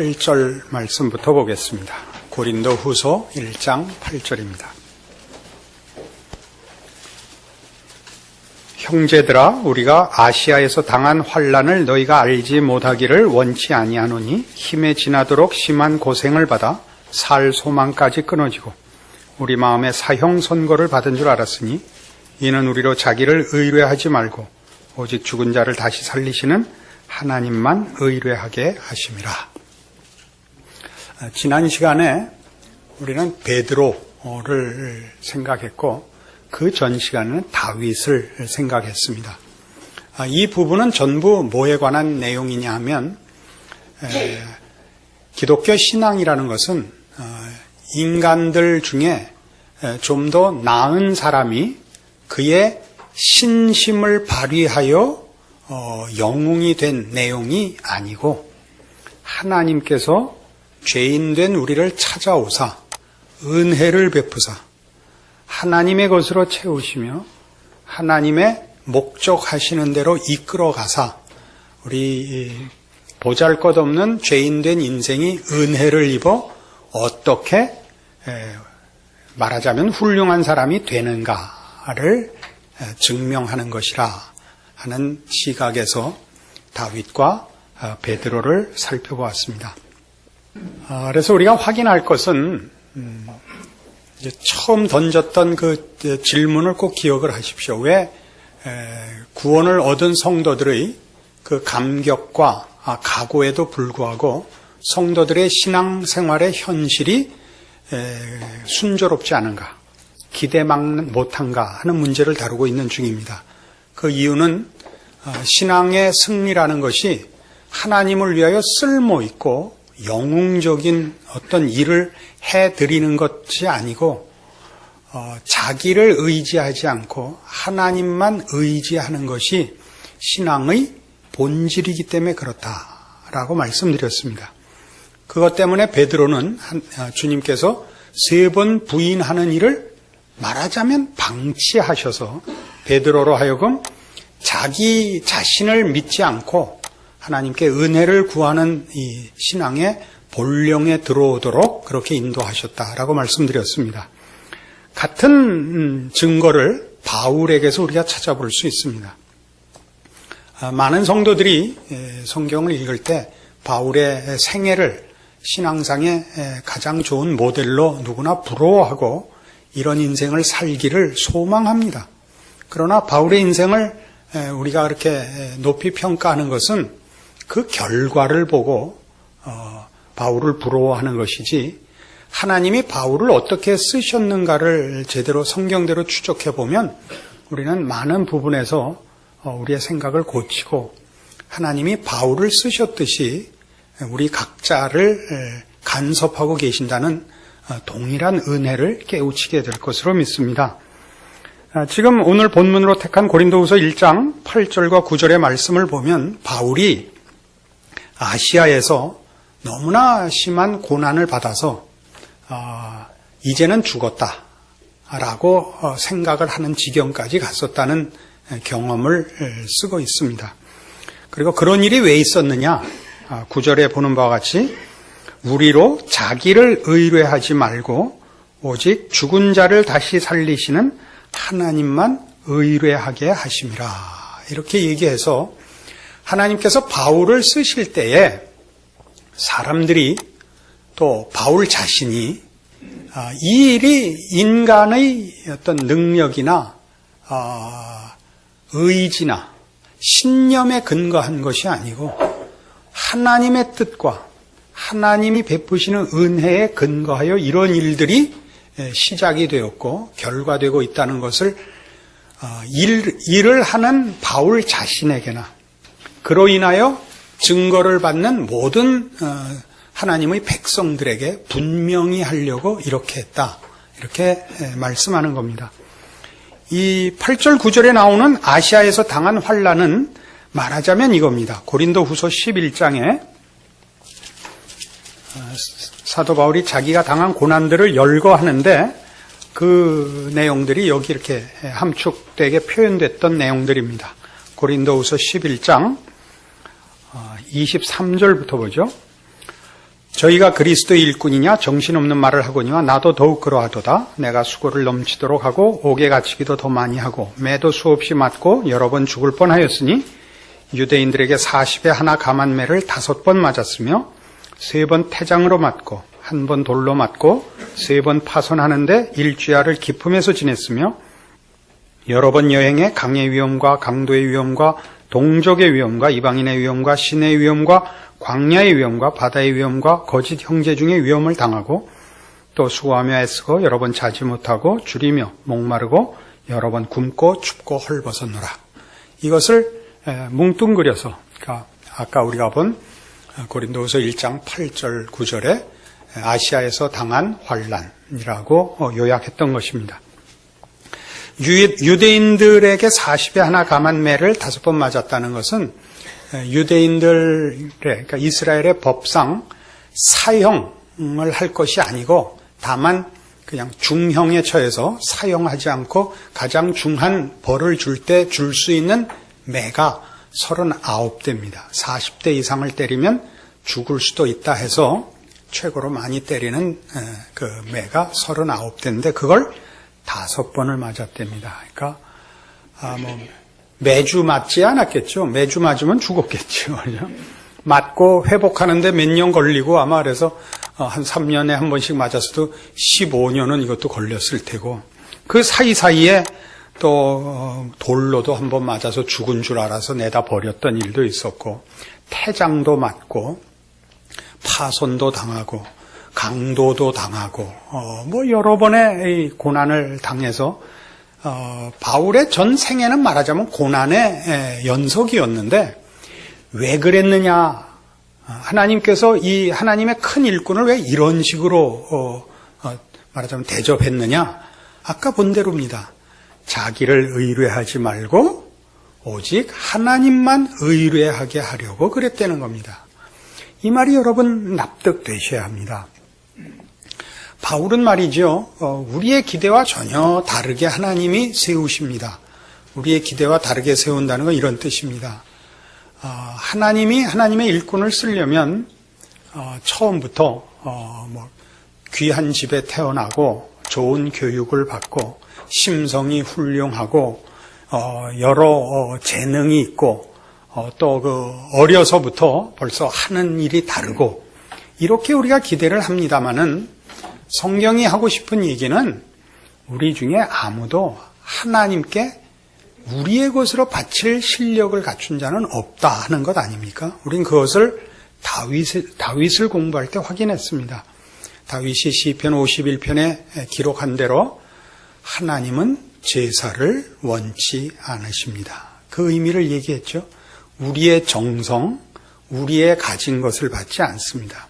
8절 말씀부터 보겠습니다. 고린도후서 1장 8절입니다. 형제들아, 우리가 아시아에서 당한 환난을 너희가 알지 못하기를 원치 아니하노니 힘에 지나도록 심한 고생을 받아 살 소망까지 끊어지고 우리 마음에 사형 선고를 받은 줄 알았으니 이는 우리로 자기를 의뢰하지 말고 오직 죽은 자를 다시 살리시는 하나님만 의뢰하게 하심이라. 지난 시간에 우리는 베드로를 생각했고 그 전 시간에는 다윗을 생각했습니다. 이 부분은 전부 뭐에 관한 내용이냐 하면 기독교 신앙이라는 것은 인간들 중에 좀 더 나은 사람이 그의 신심을 발휘하여 영웅이 된 내용이 아니고 하나님께서 죄인된 우리를 찾아오사 은혜를 베푸사 하나님의 것으로 채우시며 하나님의 목적하시는 대로 이끌어 가사 우리 보잘것없는 죄인된 인생이 은혜를 입어 어떻게 말하자면 훌륭한 사람이 되는가를 증명하는 것이라 하는 시각에서 다윗과 베드로를 살펴보았습니다. 그래서 우리가 확인할 것은 처음 던졌던 그 질문을 꼭 기억을 하십시오. 왜 구원을 얻은 성도들의 그 감격과 각오에도 불구하고 성도들의 신앙생활의 현실이 순조롭지 않은가, 기대만 못한가 하는 문제를 다루고 있는 중입니다. 그 이유는 신앙의 승리라는 것이 하나님을 위하여 쓸모있고 영웅적인 어떤 일을 해드리는 것이 아니고 자기를 의지하지 않고 하나님만 의지하는 것이 신앙의 본질이기 때문에 그렇다라고 말씀드렸습니다. 그것 때문에 베드로는 주님께서 3번 부인하는 일을 말하자면 방치하셔서 베드로로 하여금 자기 자신을 믿지 않고 하나님께 은혜를 구하는 이 신앙의 본령에 들어오도록 그렇게 인도하셨다라고 말씀드렸습니다. 같은 증거를 바울에게서 우리가 찾아볼 수 있습니다. 많은 성도들이 성경을 읽을 때 바울의 생애를 신앙상의 가장 좋은 모델로 누구나 부러워하고 이런 인생을 살기를 소망합니다. 그러나 바울의 인생을 우리가 그렇게 높이 평가하는 것은 그 결과를 보고 바울을 부러워하는 것이지 하나님이 바울을 어떻게 쓰셨는가를 제대로 성경대로 추적해 보면 우리는 많은 부분에서 우리의 생각을 고치고 하나님이 바울을 쓰셨듯이 우리 각자를 간섭하고 계신다는 동일한 은혜를 깨우치게 될 것으로 믿습니다. 지금 오늘 본문으로 택한 고린도후서 1장 8절과 9절의 말씀을 보면 바울이 아시아에서 너무나 심한 고난을 받아서 이제는 죽었다라고 생각을 하는 지경까지 갔었다는 경험을 쓰고 있습니다. 그리고 그런 일이 왜 있었느냐? 9절에 보는 바와 같이 우리로 자기를 의뢰하지 말고 오직 죽은 자를 다시 살리시는 하나님만 의뢰하게 하심이라. 이렇게 얘기해서 하나님께서 바울을 쓰실 때에 사람들이 또 바울 자신이 이 일이 인간의 어떤 능력이나 의지나 신념에 근거한 것이 아니고 하나님의 뜻과 하나님이 베푸시는 은혜에 근거하여 이런 일들이 시작이 되었고 결과되고 있다는 것을 일을 하는 바울 자신에게나 그로 인하여 증거를 받는 모든 하나님의 백성들에게 분명히 하려고 이렇게 했다. 이렇게 말씀하는 겁니다. 이 8절 9절에 나오는 아시아에서 당한 환난은 말하자면 이겁니다. 고린도후서 11장에 사도 바울이 자기가 당한 고난들을 열거하는데 그 내용들이 여기 이렇게 함축되게 표현됐던 내용들입니다. 고린도후서 11장 23절부터 보죠. 저희가 그리스도의 일꾼이냐 정신없는 말을 하거니와 나도 더욱 그러하도다. 내가 수고를 넘치도록 하고 옥에 갇히기도 더 많이 하고 매도 수없이 맞고 여러 번 죽을 뻔하였으니 유대인들에게 40에 하나 감한 매를 5번 맞았으며 3번 태장으로 맞고 1번 돌로 맞고 3번 파손하는데 일주야를 기품에서 지냈으며 여러 번 여행에 강의 위험과 강도의 위험과 동족의 위험과 이방인의 위험과 신의 위험과 광야의 위험과 바다의 위험과 거짓 형제 중의 위험을 당하고 또 수고하며 애쓰고 여러 번 자지 못하고 줄이며 목마르고 여러 번 굶고 춥고 헐벗었노라. 이것을 뭉뚱그려서 그러니까 아까 우리가 본 고린도후서 1장 8절 9절에 아시아에서 당한 환난이라고 요약했던 것입니다. 유대인들에게 40에 하나 감한 매를 5번 맞았다는 것은 유대인들의 그러니까 이스라엘의 법상 사형을 할 것이 아니고 다만 그냥 중형에 처해서 사형하지 않고 가장 중한 벌을 줄 때 줄 수 있는 매가 39대입니다. 40대 이상을 때리면 죽을 수도 있다 해서 최고로 많이 때리는 그 매가 39대인데 그걸 5번을 맞았답니다. 그러니까 매주 맞지 않았겠죠. 매주 맞으면 죽었겠죠. 맞고 회복하는데 몇 년 걸리고 아마 그래서 한 3년에 한 번씩 맞았어도 15년은 이것도 걸렸을 테고 그 사이사이에 또 돌로도 한 번 맞아서 죽은 줄 알아서 내다 버렸던 일도 있었고 태장도 맞고 파손도 당하고 강도도 당하고 뭐 여러 번의 고난을 당해서 바울의 전 생애는 말하자면 고난의 연속이었는데 왜 그랬느냐? 하나님께서 이 하나님의 큰 일꾼을 왜 이런 식으로 말하자면 대접했느냐? 아까 본 대로입니다. 자기를 의뢰하지 말고 오직 하나님만 의뢰하게 하려고 그랬다는 겁니다. 이 말이 여러분 납득되셔야 합니다. 바울은 말이죠. 우리의 기대와 전혀 다르게 하나님이 세우십니다. 우리의 기대와 다르게 세운다는 건 이런 뜻입니다. 하나님이 하나님의 일꾼을 쓰려면 처음부터 귀한 집에 태어나고 좋은 교육을 받고 심성이 훌륭하고 여러 재능이 있고 또 어려서부터 벌써 하는 일이 다르고 이렇게 우리가 기대를 합니다마는 성경이 하고 싶은 얘기는 우리 중에 아무도 하나님께 우리의 것으로 바칠 실력을 갖춘 자는 없다 하는 것 아닙니까? 우린 그것을 다윗을 공부할 때 확인했습니다. 다윗이 시편 51편에 기록한 대로 하나님은 제사를 원치 않으십니다. 그 의미를 얘기했죠. 우리의 정성, 우리의 가진 것을 받지 않습니다.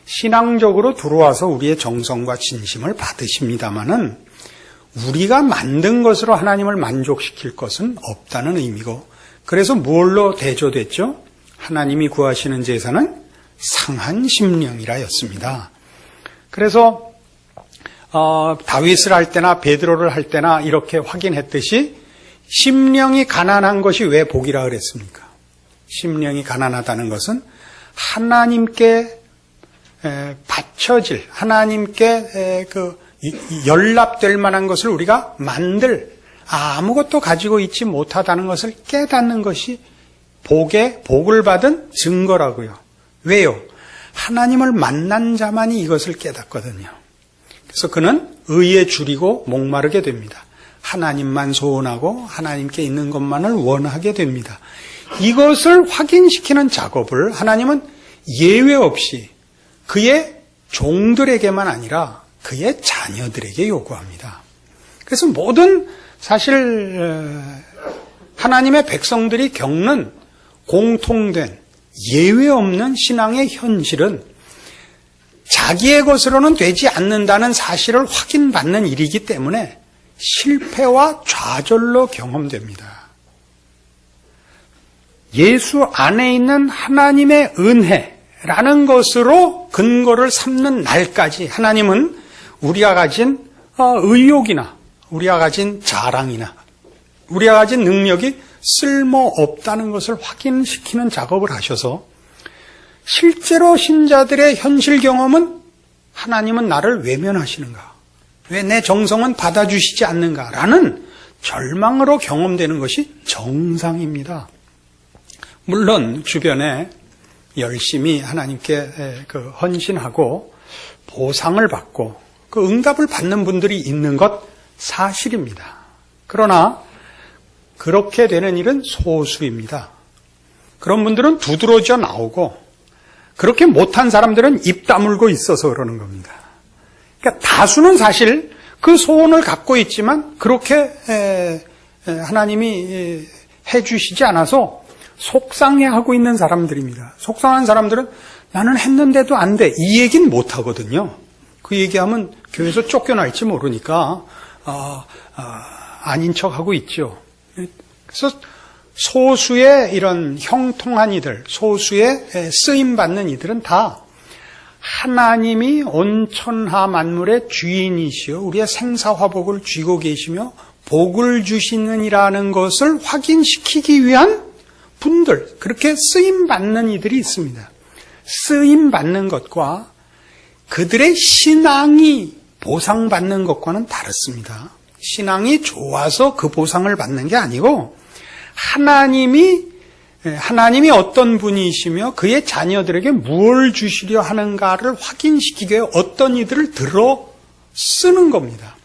신앙적으로 들어와서 우리의 정성과 진심을 받으십니다마는 우리가 만든 것으로 하나님을 만족시킬 것은 없다는 의미고 그래서 뭘로 대조됐죠? 하나님이 구하시는 제사는 상한 심령이라였습니다. 그래서 다윗을 할 때나 베드로를 할 때나 이렇게 확인했듯이 심령이 가난한 것이 왜 복이라 그랬습니까? 심령이 가난하다는 것은 하나님께 바쳐질 하나님께 연락될 만한 것을 우리가 만들 아무것도 가지고 있지 못하다는 것을 깨닫는 것이 복을 받은 증거라고요. 왜요? 하나님을 만난 자만이 이것을 깨닫거든요. 그래서 그는 의에 줄이고 목마르게 됩니다. 하나님만 소원하고 하나님께 있는 것만을 원하게 됩니다. 이것을 확인시키는 작업을 하나님은 예외 없이 그의 종들에게만 아니라 그의 자녀들에게 요구합니다. 그래서 모든 사실 하나님의 백성들이 겪는 공통된 예외 없는 신앙의 현실은 자기의 것으로는 되지 않는다는 사실을 확인받는 일이기 때문에 실패와 좌절로 경험됩니다. 예수 안에 있는 하나님의 은혜라는 것으로 근거를 삼는 날까지 하나님은 우리가 가진 의욕이나 우리가 가진 자랑이나 우리가 가진 능력이 쓸모없다는 것을 확인시키는 작업을 하셔서 실제로 신자들의 현실 경험은 하나님은 나를 외면하시는가? 왜 내 정성은 받아주시지 않는가? 라는 절망으로 경험되는 것이 정상입니다. 물론 주변에 열심히 하나님께 헌신하고 보상을 받고 그 응답을 받는 분들이 있는 것 사실입니다. 그러나 그렇게 되는 일은 소수입니다. 그런 분들은 두드러져 나오고 그렇게 못한 사람들은 입 다물고 있어서 그러는 겁니다. 그러니까 다수는 사실 그 소원을 갖고 있지만 그렇게 하나님이 해주시지 않아서 속상해하고 있는 사람들입니다. 속상한 사람들은 나는 했는데도 안 돼. 이 얘기는 못하거든요. 그 얘기하면 교회에서 쫓겨날지 모르니까 아닌 척하고 있죠. 그래서 소수의 이런 형통한 이들, 소수의 쓰임받는 이들은 다 하나님이 온 천하 만물의 주인이시여 우리의 생사화복을 쥐고 계시며 복을 주시느니라는 것을 확인시키기 위한 분들, 그렇게 쓰임받는 이들이 있습니다. 쓰임받는 것과 그들의 신앙이 보상받는 것과는 다릅니다. 신앙이 좋아서 그 보상을 받는 게 아니고 하나님이 어떤 분이시며 그의 자녀들에게 무엇을 주시려 하는가를 확인시키기 위해 어떤 이들을 들어 쓰는 겁니다.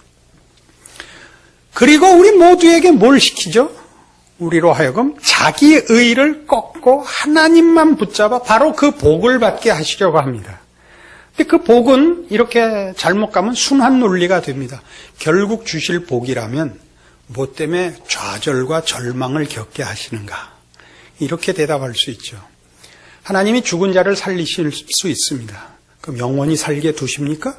그리고 우리 모두에게 뭘 시키죠? 우리로 하여금 자기 의를 꺾고 하나님만 붙잡아 바로 그 복을 받게 하시려고 합니다. 근데 그 복은 이렇게 잘못 가면 순환 논리가 됩니다. 결국 주실 복이라면 뭐 때문에 좌절과 절망을 겪게 하시는가? 이렇게 대답할 수 있죠. 하나님이 죽은 자를 살리실 수 있습니다. 그럼 영원히 살게 두십니까?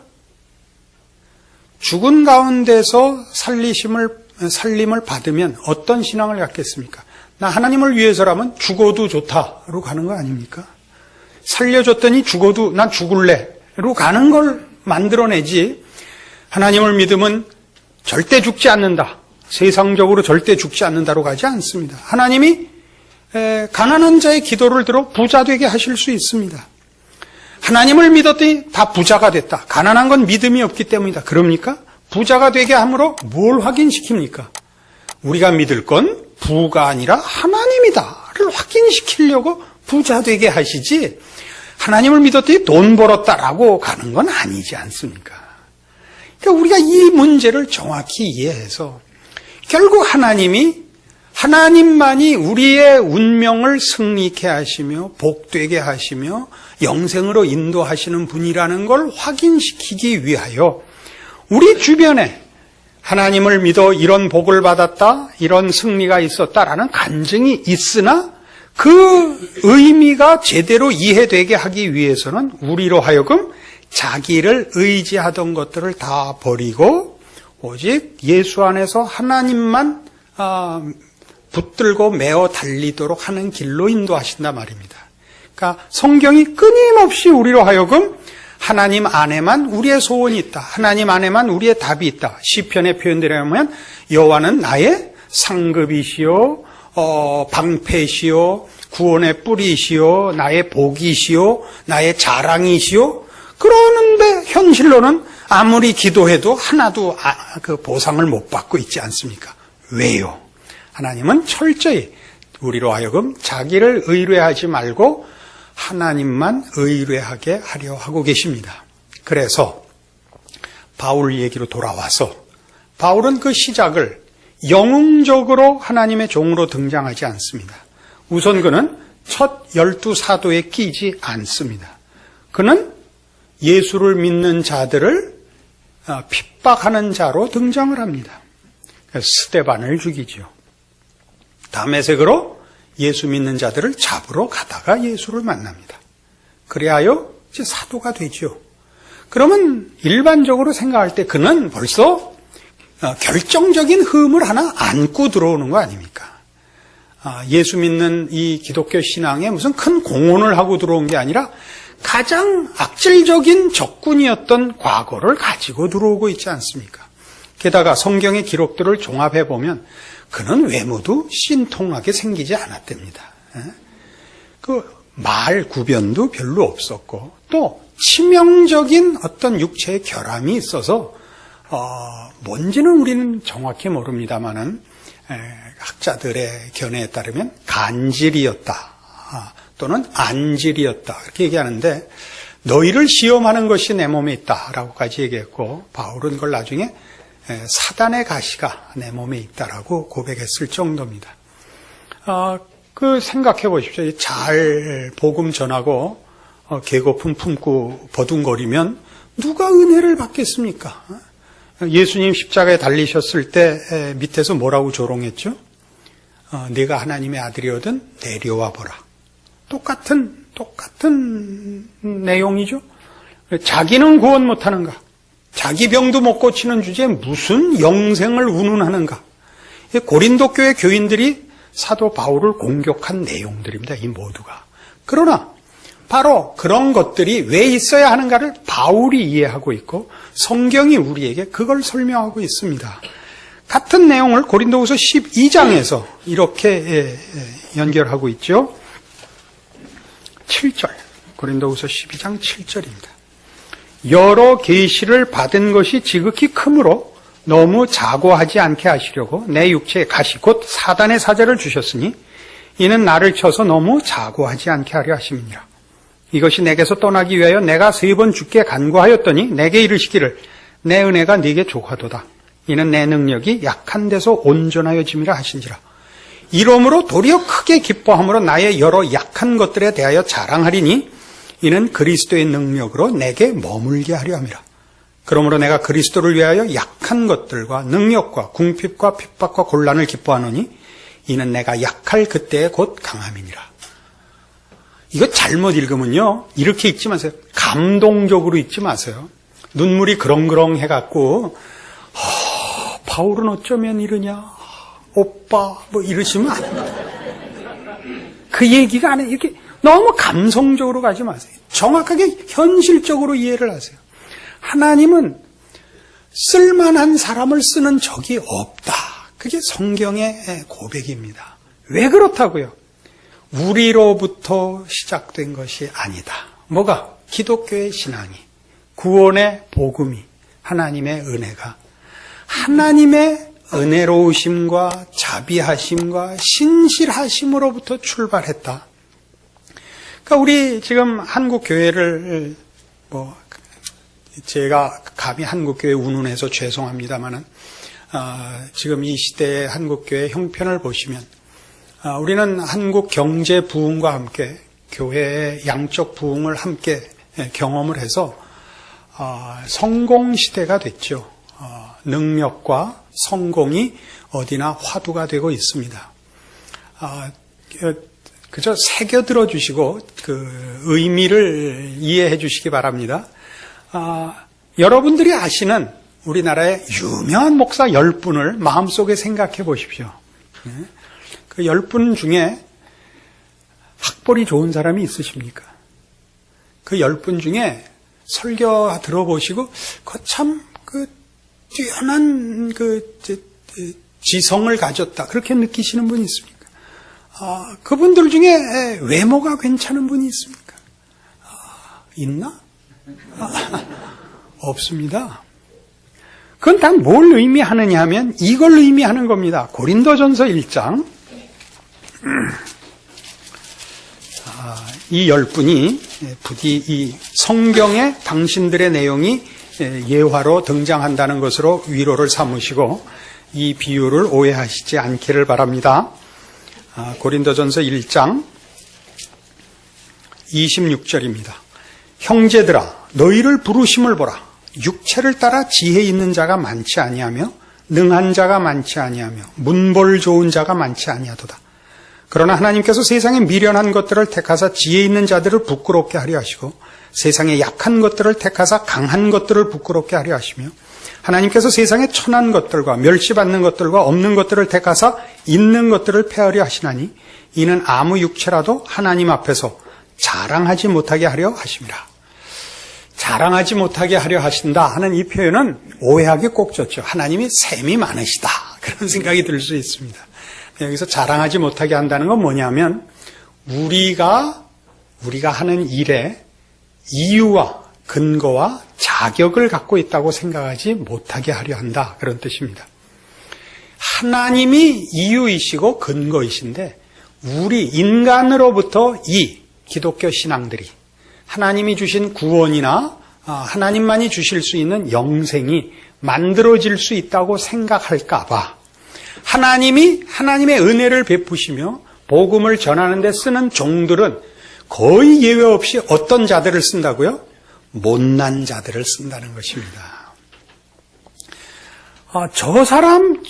죽은 가운데서 살림을 받으면 어떤 신앙을 갖겠습니까? 나 하나님을 위해서라면 죽어도 좋다로 가는 거 아닙니까? 살려줬더니 죽어도 난 죽을래로 가는 걸 만들어내지. 하나님을 믿으면 절대 죽지 않는다. 세상적으로 절대 죽지 않는다로 가지 않습니다. 하나님이 가난한 자의 기도를 들어 부자 되게 하실 수 있습니다. 하나님을 믿었더니 다 부자가 됐다. 가난한 건 믿음이 없기 때문이다. 그럽니까? 부자가 되게 함으로 뭘 확인시킵니까? 우리가 믿을 건 부가 아니라 하나님이다를 확인시키려고 부자 되게 하시지, 하나님을 믿었더니 돈 벌었다라고 가는 건 아니지 않습니까? 그러니까 우리가 이 문제를 정확히 이해해서 결국 하나님만이 우리의 운명을 승리케 하시며 복되게 하시며 영생으로 인도하시는 분이라는 걸 확인시키기 위하여 우리 주변에 하나님을 믿어 이런 복을 받았다, 이런 승리가 있었다라는 간증이 있으나 그 의미가 제대로 이해되게 하기 위해서는 우리로 하여금 자기를 의지하던 것들을 다 버리고 오직 예수 안에서 하나님만 붙들고 메어 달리도록 하는 길로 인도하신단 말입니다. 그러니까 성경이 끊임없이 우리로 하여금 하나님 안에만 우리의 소원이 있다. 하나님 안에만 우리의 답이 있다. 시편의 표현대로면 여호와는 나의 상급이시요, 방패시요, 구원의 뿌리시요, 나의 복이시요, 나의 자랑이시요. 그러는데 현실로는 아무리 기도해도 하나도 그 보상을 못 받고 있지 않습니까? 왜요? 하나님은 철저히 우리로 하여금 자기를 의뢰하지 말고 하나님만 의뢰하게 하려 하고 계십니다. 그래서 바울 얘기로 돌아와서 바울은 그 시작을 영웅적으로 하나님의 종으로 등장하지 않습니다. 우선 그는 첫 12사도에 끼지 않습니다. 그는 예수를 믿는 자들을 핍박하는 자로 등장을 합니다. 스데반을 죽이죠. 다메섹으로 예수 믿는 자들을 잡으러 가다가 예수를 만납니다. 그래하여 이제 사도가 되죠. 그러면 일반적으로 생각할 때 그는 벌써 결정적인 흠을 하나 안고 들어오는 거 아닙니까? 예수 믿는 이 기독교 신앙에 무슨 큰 공헌을 하고 들어온 게 아니라 가장 악질적인 적군이었던 과거를 가지고 들어오고 있지 않습니까? 게다가 성경의 기록들을 종합해 보면 그는 외모도 신통하게 생기지 않았답니다. 말 구변도 별로 없었고 또 치명적인 어떤 육체의 결함이 있어서 뭔지는 우리는 정확히 모릅니다만은 학자들의 견해에 따르면 간질이었다 또는 안질이었다 그렇게 얘기하는데 너희를 시험하는 것이 내 몸에 있다라고까지 얘기했고 바울은 그걸 나중에 사단의 가시가 내 몸에 있다라고 고백했을 정도입니다. 그 생각해 보십시오. 잘 복음 전하고 배고픔 품고 버둥거리면 누가 은혜를 받겠습니까? 예수님 십자가에 달리셨을 때 밑에서 뭐라고 조롱했죠? 네가 하나님의 아들이거든 내려와 보라. 똑같은 내용이죠. 자기는 구원 못하는가? 자기 병도 못 고치는 주제에 무슨 영생을 운운하는가? 고린도 교회 교인들이 사도 바울을 공격한 내용들입니다. 이 모두가. 그러나 바로 그런 것들이 왜 있어야 하는가를 바울이 이해하고 있고 성경이 우리에게 그걸 설명하고 있습니다. 같은 내용을 고린도후서 12장에서 이렇게 연결하고 있죠. 7절. 고린도후서 12장 7절입니다. 여러 계시를 받은 것이 지극히 크므로 너무 자고하지 않게 하시려고 내 육체에 가시 곧 사단의 사자를 주셨으니 이는 나를 쳐서 너무 자고하지 않게 하려 하심이니라. 이것이 내게서 떠나기 위하여 내가 3번 주께 간구하였더니 내게 이르시기를 내 은혜가 네게 족하도다. 이는 내 능력이 약한 데서 온전하여짐이라 하신지라. 이러므로 도리어 크게 기뻐함으로 나의 여러 약한 것들에 대하여 자랑하리니 이는 그리스도의 능력으로 내게 머물게 하려 함이라. 그러므로 내가 그리스도를 위하여 약한 것들과 능력과 궁핍과 핍박과 곤란을 기뻐하노니 이는 내가 약할 그때에 곧 강함이니라. 이거 잘못 읽으면요 이렇게 읽지 마세요. 감동적으로 읽지 마세요. 눈물이 그렁그렁 해갖고 바울은 어쩌면 이러냐 오빠 뭐 이러시면 안 돼요. 그 얘기가 아니에요. 이렇게 너무 감성적으로 가지 마세요. 정확하게 현실적으로 이해를 하세요. 하나님은 쓸만한 사람을 쓰는 적이 없다. 그게 성경의 고백입니다. 왜 그렇다고요? 우리로부터 시작된 것이 아니다. 뭐가? 기독교의 신앙이, 구원의 복음이, 하나님의 은혜가 하나님의 은혜로우심과 자비하심과 신실하심으로부터 출발했다. 그러니까 우리 지금 한국 교회를 제가 감히 한국교회 운운해서 죄송합니다만은 지금 이 시대의 한국교회 형편을 보시면 우리는 한국 경제 부흥과 함께 교회의 양적 부흥을 함께 경험을 해서 성공 시대가 됐죠. 능력과 성공이 어디나 화두가 되고 있습니다. 그저 새겨들어 주시고 그 의미를 이해해 주시기 바랍니다. 여러분들이 아시는 우리나라의 유명한 목사 10분을 마음속에 생각해 보십시오. 그 10분 중에 학벌이 좋은 사람이 있으십니까? 그 10분 중에 설교 들어보시고 참 뛰어난 지성을 가졌다 그렇게 느끼시는 분이 있습니까? 그분들 중에 외모가 괜찮은 분이 있습니까? 있나? 없습니다. 그건 다 뭘 의미하느냐 하면 이걸 의미하는 겁니다. 고린도전서 1장 이 10분이 부디 이 성경에 당신들의 내용이 예화로 등장한다는 것으로 위로를 삼으시고 이 비유를 오해하시지 않기를 바랍니다. 고린도전서 1장 26절입니다. 형제들아 너희를 부르심을 보라. 육체를 따라 지혜 있는 자가 많지 아니하며 능한 자가 많지 아니하며 문벌 좋은 자가 많지 아니하도다. 그러나 하나님께서 세상에 미련한 것들을 택하사 지혜 있는 자들을 부끄럽게 하려 하시고 세상에 약한 것들을 택하사 강한 것들을 부끄럽게 하려 하시며 하나님께서 세상에 천한 것들과 멸시받는 것들과 없는 것들을 택하사 있는 것들을 폐하려 하시나니 이는 아무 육체라도 하나님 앞에서 자랑하지 못하게 하려 하심이라. 자랑하지 못하게 하려 하신다 하는 이 표현은 오해하기 꼭 좋죠. 하나님이 셈이 많으시다 그런 생각이 들 수 있습니다. 여기서 자랑하지 못하게 한다는 건 뭐냐면 우리가 우리가 하는 일에 이유와 근거와 자격을 갖고 있다고 생각하지 못하게 하려 한다. 그런 뜻입니다. 하나님이 이유이시고 근거이신데 우리 인간으로부터 이 기독교 신앙들이 하나님이 주신 구원이나 하나님만이 주실 수 있는 영생이 만들어질 수 있다고 생각할까 봐 하나님이 하나님의 은혜를 베푸시며 복음을 전하는 데 쓰는 종들은 거의 예외 없이 어떤 자들을 쓴다고요? 못난 자들을 쓴다는 것입니다. 저 사람이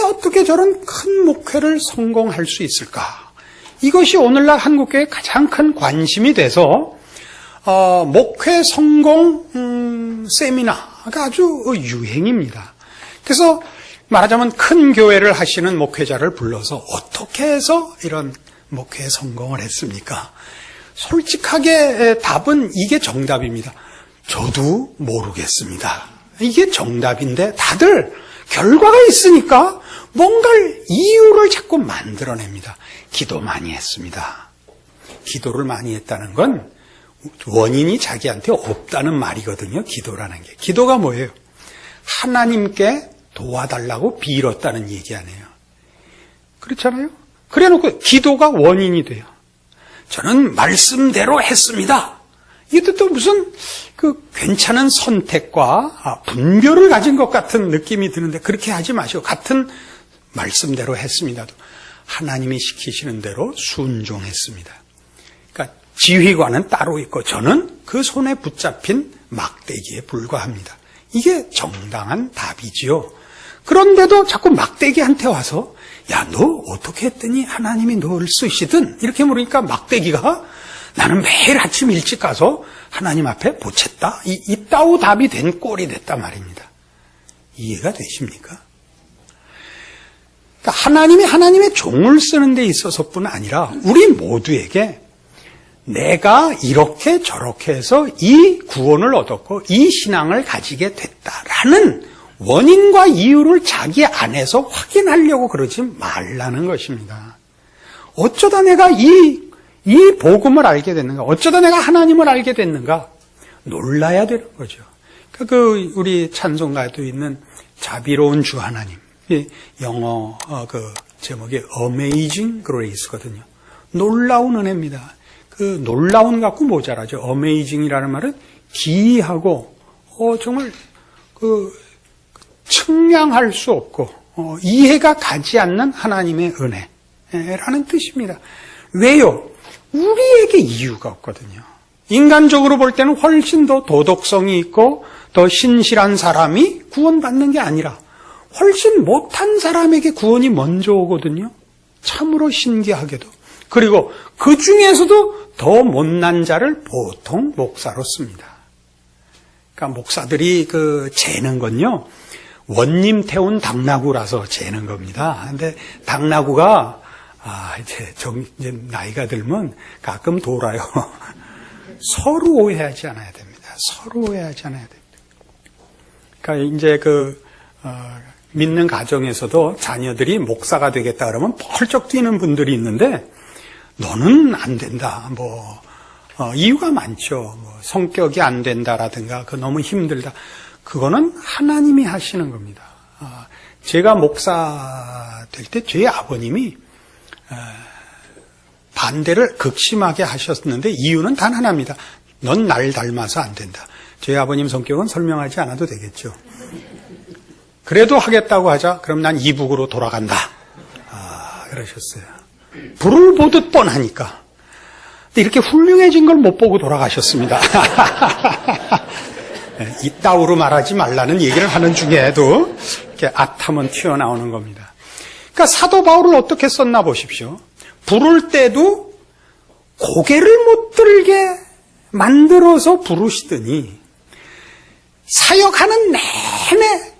어떻게 저런 큰 목회를 성공할 수 있을까? 이것이 오늘날 한국교회의 가장 큰 관심이 돼서 목회 성공 세미나가 아주 유행입니다. 그래서 말하자면 큰 교회를 하시는 목회자를 불러서 어떻게 해서 이런 목회에 성공을 했습니까? 솔직하게 답은 이게 정답입니다. 저도 모르겠습니다. 이게 정답인데 다들 결과가 있으니까 뭔가를 이유를 자꾸 만들어냅니다. 기도 많이 했습니다. 기도를 많이 했다는 건 원인이 자기한테 없다는 말이거든요. 기도라는 게. 기도가 뭐예요? 하나님께 도와달라고 빌었다는 얘기 아니에요. 그렇잖아요? 그래놓고 기도가 원인이 돼요. 저는 말씀대로 했습니다. 이것도 또 무슨 괜찮은 선택과 분별을 가진 것 같은 느낌이 드는데 그렇게 하지 마시고 같은 말씀대로 했습니다도 하나님이 시키시는 대로 순종했습니다. 그러니까 지휘관은 따로 있고 저는 그 손에 붙잡힌 막대기에 불과합니다. 이게 정당한 답이지요. 그런데도 자꾸 막대기한테 와서 야, 너 어떻게 했더니 하나님이 너를 쓰시든 이렇게 물으니까 막대기가 나는 매일 아침 일찍 가서 하나님 앞에 보챘다. 이따오 답이 된 꼴이 됐단 말입니다. 이해가 되십니까? 그러니까 하나님이 하나님의 종을 쓰는 데 있어서뿐 아니라 우리 모두에게 내가 이렇게 저렇게 해서 이 구원을 얻었고 이 신앙을 가지게 됐다라는 원인과 이유를 자기 안에서 확인하려고 그러지 말라는 것입니다. 어쩌다 내가 이 복음을 알게 됐는가? 어쩌다 내가 하나님을 알게 됐는가? 놀라야 되는 거죠. 그러니까 우리 찬송가에도 있는 자비로운 주 하나님. 영어 제목이 Amazing Grace거든요. 놀라운 은혜입니다. 놀라운 갖고 모자라죠. Amazing이라는 말은 기이하고 정말 측량할 수 없고 이해가 가지 않는 하나님의 은혜라는 뜻입니다. 왜요? 우리에게 이유가 없거든요. 인간적으로 볼 때는 훨씬 더 도덕성이 있고 더 신실한 사람이 구원받는 게 아니라 훨씬 못한 사람에게 구원이 먼저 오거든요. 참으로 신기하게도. 그리고 그 중에서도 더 못난 자를 보통 목사로 씁니다. 그러니까 목사들이 재는 건요. 원님 태운 당나귀라서 재는 겁니다. 근데 당나귀가 이제 나이가 들면 가끔 돌아요. 서로 오해하지 않아야 됩니다. 서로 오해하지 않아야 됩니다. 그러니까 이제 믿는 가정에서도 자녀들이 목사가 되겠다 그러면 펄쩍 뛰는 분들이 있는데 너는 안 된다. 이유가 많죠. 성격이 안 된다라든가 너무 힘들다. 그거는 하나님이 하시는 겁니다. 제가 목사 될 때 저희 아버님이 반대를 극심하게 하셨는데 이유는 단 하나입니다. 넌 날 닮아서 안 된다. 저희 아버님 성격은 설명하지 않아도 되겠죠. 그래도 하겠다고 하자. 그럼 난 이북으로 돌아간다. 그러셨어요. 불을 보듯 뻔하니까. 근데 이렇게 훌륭해진 걸 못 보고 돌아가셨습니다. 이따위로 말하지 말라는 얘기를 하는 중에도 이렇게 아탐은 튀어나오는 겁니다. 그러니까 사도 바울을 어떻게 썼나 보십시오. 부를 때도 고개를 못 들게 만들어서 부르시더니 사역하는 내내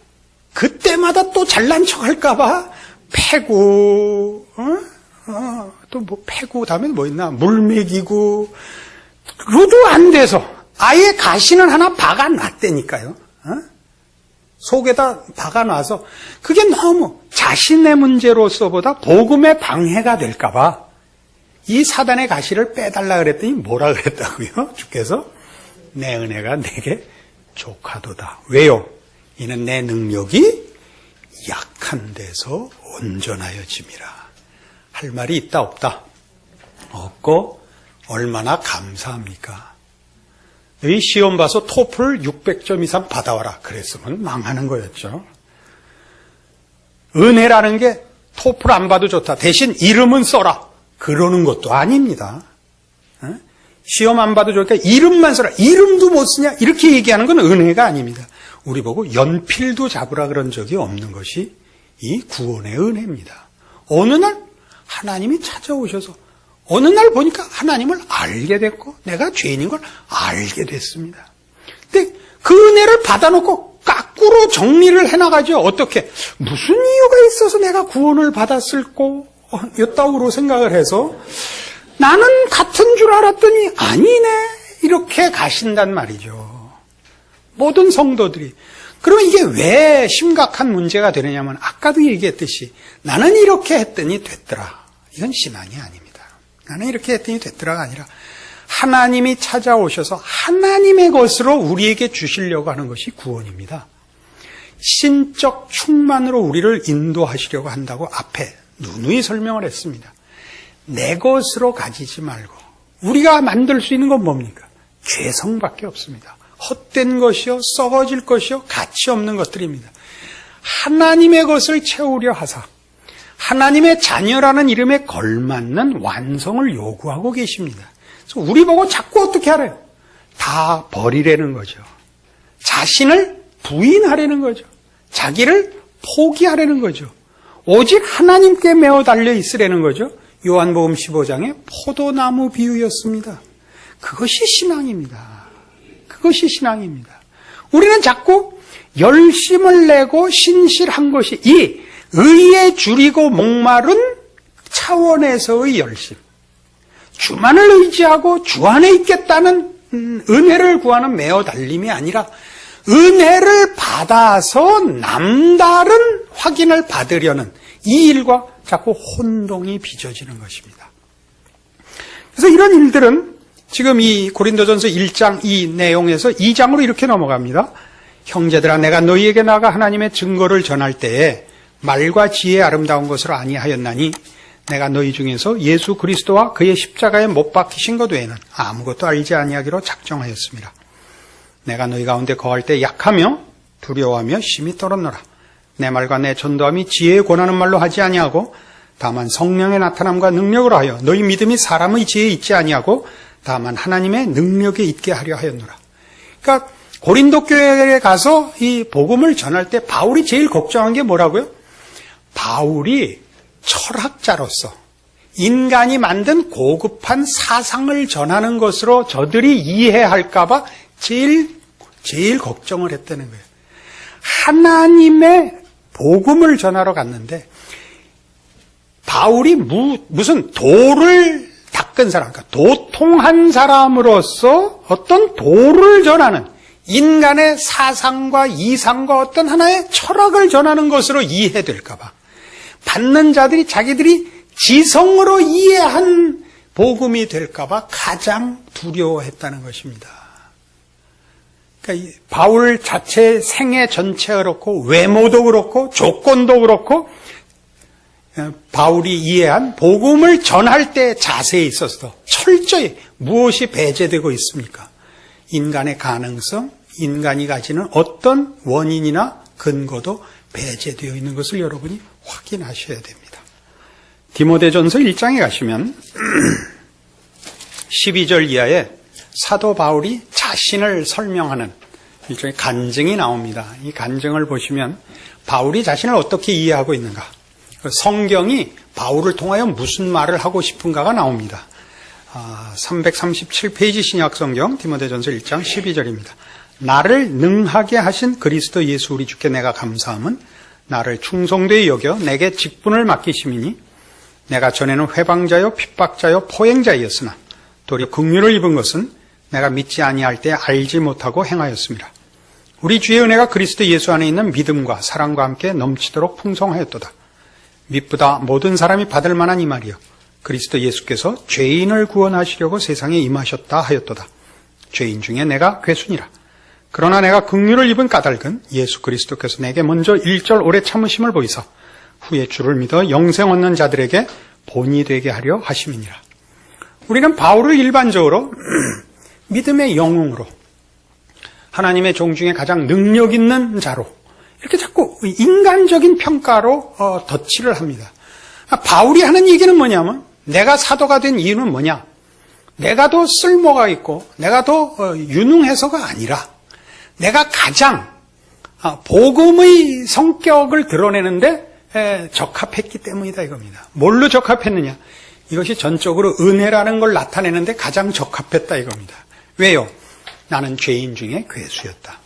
그때마다 또 잘난 척 할까봐 패고, 또 패고, 다음에 뭐 있나? 물 먹이고, 그도 안 돼서 아예 가시는 하나 박아놨다니까요. 속에다 박아놔서 그게 너무 자신의 문제로서보다 복음에 방해가 될까봐 이 사단의 가시를 빼달라 그랬더니 뭐라 그랬다고요? 주께서 내 은혜가 내게 족하도다. 왜요? 이는 내 능력이 약한 데서 온전하여짐이라. 할 말이 있다 없다? 없고 얼마나 감사합니까? 너희 시험 봐서 토플 600점 이상 받아와라. 그랬으면 망하는 거였죠. 은혜라는 게 토플 안 봐도 좋다. 대신 이름은 써라. 그러는 것도 아닙니다. 시험 안 봐도 좋으니까 이름만 써라. 이름도 못 쓰냐? 이렇게 얘기하는 건 은혜가 아닙니다. 우리 보고 연필도 잡으라 그런 적이 없는 것이 이 구원의 은혜입니다. 어느 날 하나님이 찾아오셔서 어느 날 보니까 하나님을 알게 됐고 내가 죄인인 걸 알게 됐습니다. 근데 그 은혜를 받아놓고 거꾸로 정리를 해나가죠. 어떻게? 무슨 이유가 있어서 내가 구원을 받았을꼬? 요따구로 생각을 해서 나는 같은 줄 알았더니 아니네. 이렇게 가신단 말이죠. 모든 성도들이. 그러면 이게 왜 심각한 문제가 되느냐면 아까도 얘기했듯이 나는 이렇게 했더니 됐더라. 이건 신앙이 아닙니다. 나는 이렇게 했더니 됐더라가 아니라 하나님이 찾아오셔서 하나님의 것으로 우리에게 주시려고 하는 것이 구원입니다. 신적 충만으로 우리를 인도하시려고 한다고 앞에 누누이 설명을 했습니다. 내 것으로 가지지 말고 우리가 만들 수 있는 건 뭡니까? 죄성밖에 없습니다. 헛된 것이요 썩어질 것이요 가치 없는 것들입니다. 하나님의 것을 채우려 하사 하나님의 자녀라는 이름에 걸맞는 완성을 요구하고 계십니다. 그래서 우리 보고 자꾸 어떻게 하래요? 다 버리라는 거죠. 자신을 부인하려는 거죠. 자기를 포기하려는 거죠. 오직 하나님께 매어 달려 있으라는 거죠. 요한복음 15장의 포도나무 비유였습니다. 그것이 신앙입니다. 그것이 신앙입니다. 우리는 자꾸 열심을 내고 신실한 것이 이 의에 줄이고 목마른 차원에서의 열심. 주만을 의지하고 주 안에 있겠다는 은혜를 구하는 매어 달림이 아니라 은혜를 받아서 남다른 확인을 받으려는 이 일과 자꾸 혼동이 빚어지는 것입니다. 그래서 이런 일들은 지금 이 고린도전서 1장 이 내용에서 2장으로 이렇게 넘어갑니다. 형제들아 내가 너희에게 나가 하나님의 증거를 전할 때에 말과 지혜의 아름다운 것을 아니하였나니 내가 너희 중에서 예수 그리스도와 그의 십자가에 못 박히신 것 외에는 아무것도 알지 아니하기로 작정하였습니다. 내가 너희 가운데 거할 때 약하며 두려워하며 심히 떨었노라. 내 말과 내 전도함이 지혜에 권하는 말로 하지 아니하고 다만 성령의 나타남과 능력으로 하여 너희 믿음이 사람의 지혜에 있지 아니하고 다만 하나님의 능력에 있게 하려 하였노라. 그러니까 고린도 교회에 가서 이 복음을 전할 때 바울이 제일 걱정한 게 뭐라고요? 바울이 철학자로서 인간이 만든 고급한 사상을 전하는 것으로 저들이 이해할까 봐 제일 걱정을 했다는 거예요. 하나님의 복음을 전하러 갔는데 바울이 무슨 도를 닦은 사람, 그러니까 도통한 사람으로서 어떤 도를 전하는 인간의 사상과 이상과 어떤 하나의 철학을 전하는 것으로 이해될까 봐 받는 자들이 자기들이 지성으로 이해한 복음이 될까 봐 가장 두려워했다는 것입니다. 그러니까 바울 자체 생애 전체가 그렇고 외모도 그렇고 조건도 그렇고 바울이 이해한 복음을 전할 때 자세에 있어서도 철저히 무엇이 배제되고 있습니까? 인간의 가능성, 인간이 가지는 어떤 원인이나 근거도 배제되어 있는 것을 여러분이 확인하셔야 됩니다. 디모데전서 1장에 가시면 12절 이하에 사도 바울이 자신을 설명하는 일종의 간증이 나옵니다. 이 간증을 보시면 바울이 자신을 어떻게 이해하고 있는가, 성경이 바울을 통하여 무슨 말을 하고 싶은가가 나옵니다. 337페이지 신약성경 디모데전서 1장 12절입니다. 나를 능하게 하신 그리스도 예수 우리 주께 내가 감사함은 나를 충성되이 여겨 내게 직분을 맡기심이니 내가 전에는 회방자요 핍박자요 포행자이었으나 도리어 긍휼을 입은 것은 내가 믿지 아니할 때 알지 못하고 행하였습니다. 우리 주의 은혜가 그리스도 예수 안에 있는 믿음과 사랑과 함께 넘치도록 풍성하였도다. 믿보다 모든 사람이 받을 만한 이 말이요 그리스도 예수께서 죄인을 구원하시려고 세상에 임하셨다 하였도다. 죄인 중에 내가 괴순이라. 그러나 내가 긍휼을 입은 까닭은 예수 그리스도께서 내게 먼저 1절 오래 참으심을 보이사 후에 주를 믿어 영생 얻는 자들에게 본이 되게 하려 하심이니라. 우리는 바울을 일반적으로 믿음의 영웅으로, 하나님의 종 중에 가장 능력 있는 자로, 이렇게 자꾸 인간적인 평가로 덧칠을 합니다. 바울이 하는 얘기는 뭐냐면, 내가 사도가 된 이유는 뭐냐? 내가 더 쓸모가 있고 내가 더 유능해서가 아니라 내가 가장 복음의 성격을 드러내는데 적합했기 때문이다 이겁니다. 뭘로 적합했느냐? 이것이 전적으로 은혜라는 걸 나타내는데 가장 적합했다 이겁니다. 왜요? 나는 죄인 중에 괴수였다.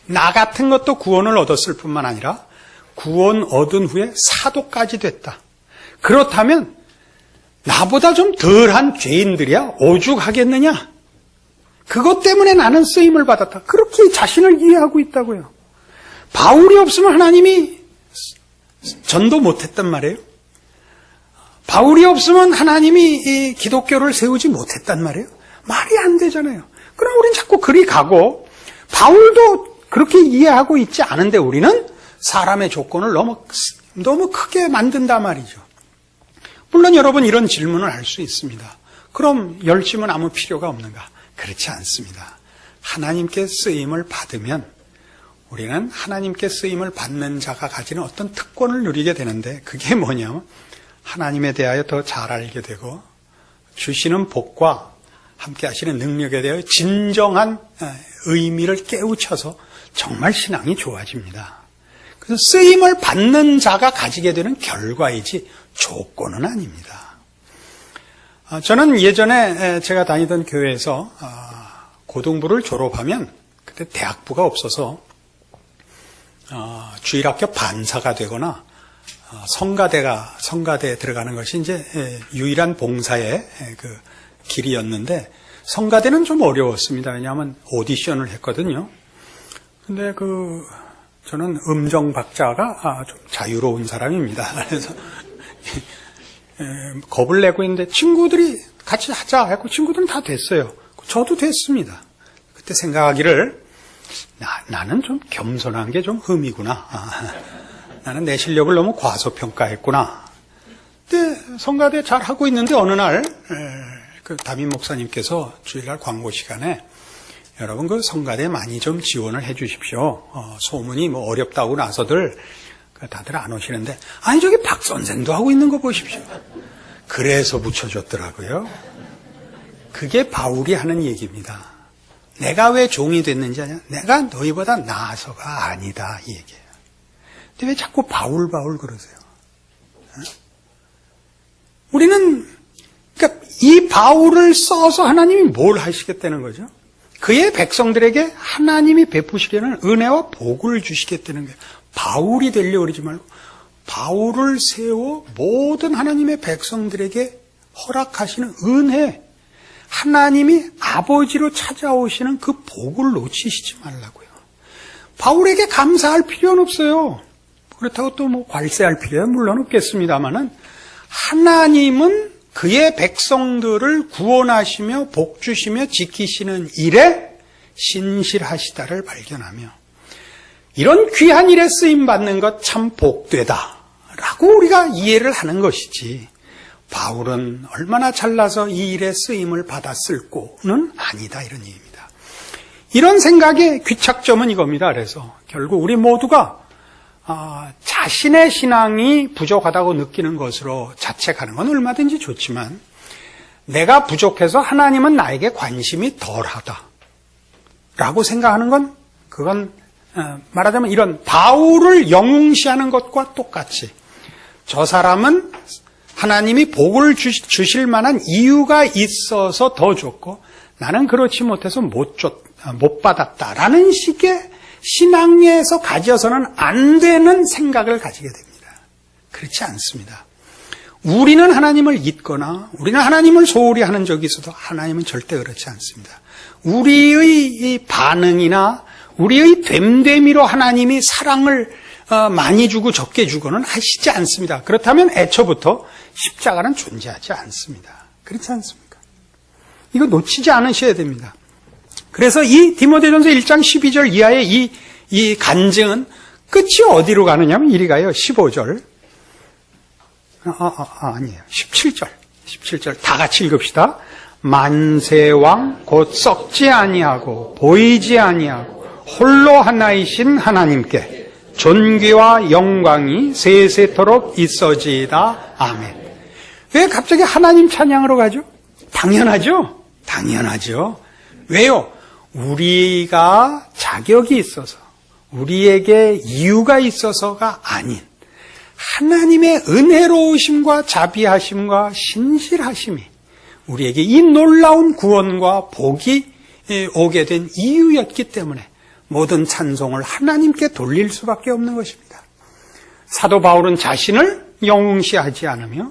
나 같은 것도 구원을 얻었을 뿐만 아니라 구원 얻은 후에 사도까지 됐다. 그렇다면 나보다 좀 덜한 죄인들이야 오죽하겠느냐? 그것 때문에 나는 쓰임을 받았다. 그렇게 자신을 이해하고 있다고요. 바울이 없으면 하나님이 전도 못했단 말이에요. 바울이 없으면 하나님이 이 기독교를 세우지 못했단 말이에요. 말이 안 되잖아요. 그럼 우리는 자꾸 그리 가고 바울도 그렇게 이해하고 있지 않은데 우리는 사람의 조건을 너무 크게 만든단 말이죠. 물론 여러분 이런 질문을 할 수 있습니다. 그럼 열심은 아무 필요가 없는가? 그렇지 않습니다. 하나님께 쓰임을 받으면 우리는 하나님께 쓰임을 받는 자가 가지는 어떤 특권을 누리게 되는데 그게 뭐냐면 하나님에 대하여 더 잘 알게 되고 주시는 복과 함께 하시는 능력에 대하여 진정한 의미를 깨우쳐서 정말 신앙이 좋아집니다. 그래서 쓰임을 받는 자가 가지게 되는 결과이지 조건은 아닙니다. 저는 예전에 제가 다니던 교회에서 고등부를 졸업하면 그때 대학부가 없어서 주일학교 반사가 되거나 성가대에 들어가는 것이 이제 유일한 봉사의 그 길이었는데 성가대는 좀 어려웠습니다. 왜냐하면 오디션을 했거든요. 근데 저는 음정 박자가 좀 자유로운 사람입니다. 그래서 겁을 내고 있는데 친구들이 같이 하자 했고 친구들은 다 됐어요. 저도 됐습니다. 그때 생각하기를 나는 좀 겸손한 게 좀 흠이구나. 나는 내 실력을 너무 과소평가했구나. 근데 성가대 잘 하고 있는데 어느 날 그 담임 목사님께서 주일날 광고 시간에 여러분 그 성가대 많이 좀 지원을 해 주십시오. 소문이 뭐 어렵다고 나서들 다들 안 오시는데 아니 저기 박 선생도 하고 있는 거 보십시오. 그래서 붙여줬더라고요. 그게 바울이 하는 얘기입니다. 내가 왜 종이 됐는지 아냐? 내가 너희보다 나아서가 아니다 이 얘기예요. 근데 왜 자꾸 바울 그러세요? 우리는 그러니까 이 바울을 써서 하나님이 뭘 하시겠다는 거죠? 그의 백성들에게 하나님이 베푸시려는 은혜와 복을 주시겠다는 거예요. 바울이 되려고 그러지 말고 바울을 세워 모든 하나님의 백성들에게 허락하시는 은혜, 하나님이 아버지로 찾아오시는 그 복을 놓치시지 말라고요. 바울에게 감사할 필요는 없어요. 그렇다고 또 뭐 괄세할 필요는 물론 없겠습니다만은 하나님은 그의 백성들을 구원하시며 복 주시며 지키시는 일에 신실하시다를 발견하며 이런 귀한 일에 쓰임받는 것 참 복되다라고 우리가 이해를 하는 것이지 바울은 얼마나 잘나서 이 일에 쓰임을 받았을꼬는 아니다 이런 얘기입니다. 이런 생각의 귀착점은 이겁니다. 그래서 결국 우리 모두가 자신의 신앙이 부족하다고 느끼는 것으로 자책하는 건 얼마든지 좋지만 내가 부족해서 하나님은 나에게 관심이 덜하다라고 생각하는 건 그건 말하자면 이런 바울을 영웅시하는 것과 똑같이 저 사람은 하나님이 복을 주실 만한 이유가 있어서 더 줬고 나는 그렇지 못해서 못 받았다라는 식의 신앙에서 가져서는 안 되는 생각을 가지게 됩니다. 그렇지 않습니다. 우리는 하나님을 잊거나 우리는 하나님을 소홀히 하는 적이 있어도 하나님은 절대 그렇지 않습니다. 우리의 이 반응이나 우리의 됨됨이로 하나님이 사랑을 많이 주고 적게 주고는 하시지 않습니다. 그렇다면 애초부터 십자가는 존재하지 않습니다. 그렇지 않습니까? 이거 놓치지 않으셔야 됩니다. 그래서 이 디모데전서 1장 12절 이하의 이 간증은 끝이 어디로 가느냐면 이리 가요. 15절. 아니에요. 17절. 다 같이 읽읍시다. 만세왕 곧 썩지 아니하고 보이지 아니하고 홀로 하나이신 하나님께 존귀와 영광이 세세토록 있어지이다. 아멘. 왜 갑자기 하나님 찬양으로 가죠? 당연하죠. 왜요? 우리가 자격이 있어서, 우리에게 이유가 있어서가 아닌 하나님의 은혜로우심과 자비하심과 신실하심이 우리에게 이 놀라운 구원과 복이 오게 된 이유였기 때문에 모든 찬송을 하나님께 돌릴 수밖에 없는 것입니다. 사도 바울은 자신을 영웅시하지 않으며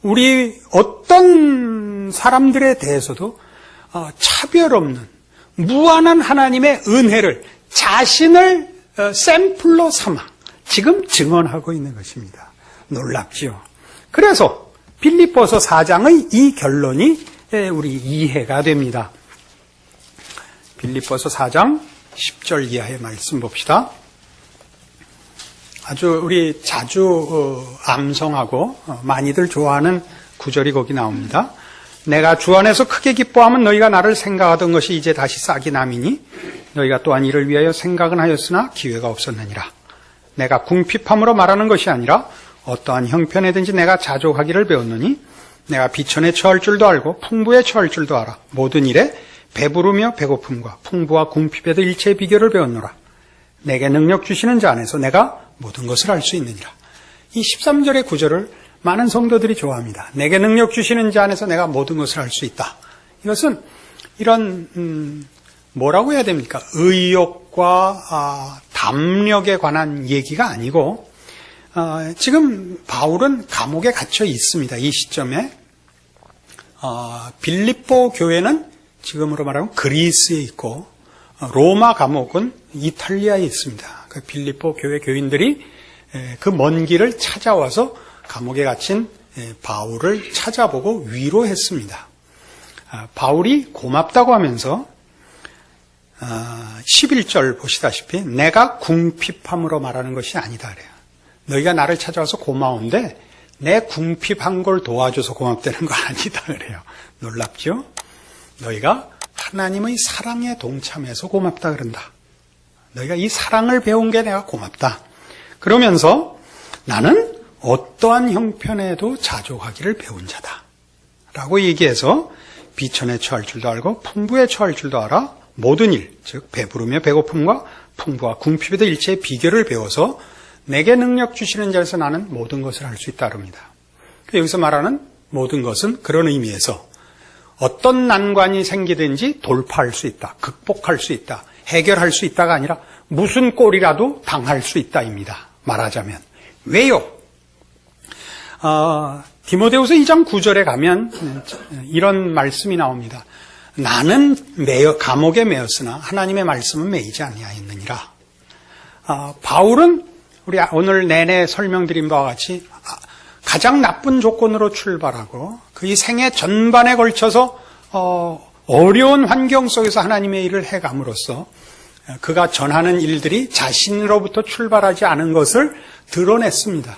우리 어떤 사람들에 대해서도 차별 없는 무한한 하나님의 은혜를 자신을 샘플로 삼아 지금 증언하고 있는 것입니다. 놀랍지요. 그래서 빌립보서 4장의 이 결론이 우리 이해가 됩니다. 빌립보서 4장 10절 이하의 말씀 봅시다. 아주 우리 자주 암송하고 많이들 좋아하는 구절이 거기 나옵니다. 내가 주 안에서 크게 기뻐하면 너희가 나를 생각하던 것이 이제 다시 싹이 남이니 너희가 또한 이를 위하여 생각은 하였으나 기회가 없었느니라. 내가 궁핍함으로 말하는 것이 아니라 어떠한 형편에든지 내가 자족하기를 배웠느니 내가 비천에 처할 줄도 알고 풍부에 처할 줄도 알아. 모든 일에 배부르며 배고픔과 풍부와 궁핍에도 일체의 비결을 배웠노라. 내게 능력 주시는 자 안에서 내가 모든 것을 알 수 있느니라. 이 13절의 구절을 많은 성도들이 좋아합니다. 내게 능력 주시는 자 안에서 내가 모든 것을 알 수 있다. 이것은 이런 뭐라고 해야 됩니까? 의욕과 담력에 관한 얘기가 아니고 지금 바울은 감옥에 갇혀 있습니다. 이 시점에 빌립보 교회는 지금으로 말하면 그리스에 있고 로마 감옥은 이탈리아에 있습니다. 그 빌립보 교회 교인들이 그 먼 길을 찾아와서 감옥에 갇힌 바울을 찾아보고 위로했습니다. 바울이 고맙다고 하면서 11절 보시다시피 내가 궁핍함으로 말하는 것이 아니다 그래요. 너희가 나를 찾아와서 고마운데 내 궁핍한 걸 도와줘서 고맙다는 거 아니다 그래요. 놀랍죠? 너희가 하나님의 사랑에 동참해서 고맙다 그런다. 너희가 이 사랑을 배운 게 내가 고맙다. 그러면서 나는 어떠한 형편에도 자족하기를 배운 자다 라고 얘기해서 비천에 처할 줄도 알고 풍부에 처할 줄도 알아. 모든 일, 즉 배부르며 배고픔과 풍부와 궁핍에도 일체의 비결을 배워서 내게 능력 주시는 자에서 나는 모든 것을 할 수 있다 합니다. 여기서 말하는 모든 것은 그런 의미에서 어떤 난관이 생기든지 돌파할 수 있다, 극복할 수 있다, 해결할 수 있다가 아니라 무슨 꼴이라도 당할 수 있다입니다. 말하자면. 왜요? 디모데후서 2장 9절에 가면 이런 말씀이 나옵니다. 나는 감옥에 매였으나 하나님의 말씀은 매이지 아니하였느니라. 바울은 우리 오늘 내내 설명드린 바와 같이 가장 나쁜 조건으로 출발하고 그의 생애 전반에 걸쳐서 어려운 환경 속에서 하나님의 일을 해감으로써 그가 전하는 일들이 자신으로부터 출발하지 않은 것을 드러냈습니다.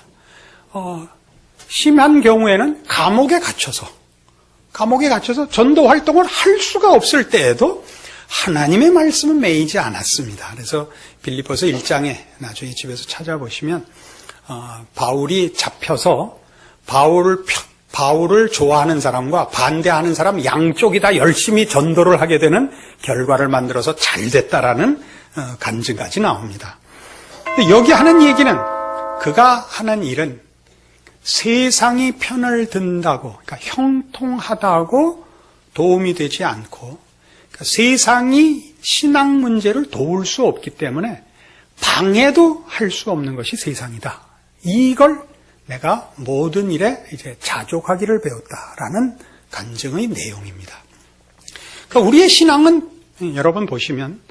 심한 경우에는 감옥에 갇혀서 전도 활동을 할 수가 없을 때에도 하나님의 말씀은 매이지 않았습니다. 그래서 빌립보서 1장에 나중에 집에서 찾아보시면 바울이 잡혀서 바울을 좋아하는 사람과 반대하는 사람 양쪽이 다 열심히 전도를 하게 되는 결과를 만들어서 잘 됐다라는 간증까지 나옵니다. 여기 하는 얘기는 그가 하는 일은 세상이 편을 든다고, 그러니까 형통하다고 도움이 되지 않고, 그러니까 세상이 신앙 문제를 도울 수 없기 때문에 방해도 할 수 없는 것이 세상이다. 이걸 내가 모든 일에 이제 자족하기를 배웠다라는 간증의 내용입니다. 그러니까 우리의 신앙은 여러분 보시면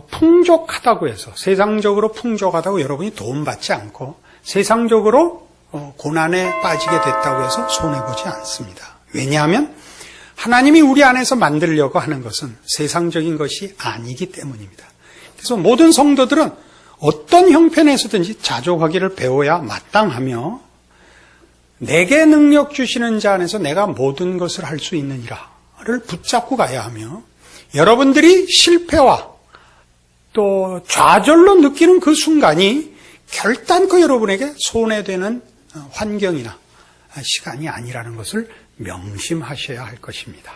풍족하다고 해서, 세상적으로 풍족하다고 여러분이 도움받지 않고 세상적으로 고난에 빠지게 됐다고 해서 손해보지 않습니다. 왜냐하면 하나님이 우리 안에서 만들려고 하는 것은 세상적인 것이 아니기 때문입니다. 그래서 모든 성도들은 어떤 형편에서든지 자족하기를 배워야 마땅하며, 내게 능력 주시는 자 안에서 내가 모든 것을 할 수 있느니라를 붙잡고 가야 하며, 여러분들이 실패와 또 좌절로 느끼는 그 순간이 결단코 여러분에게 손해되는 환경이나 시간이 아니라는 것을 명심하셔야 할 것입니다.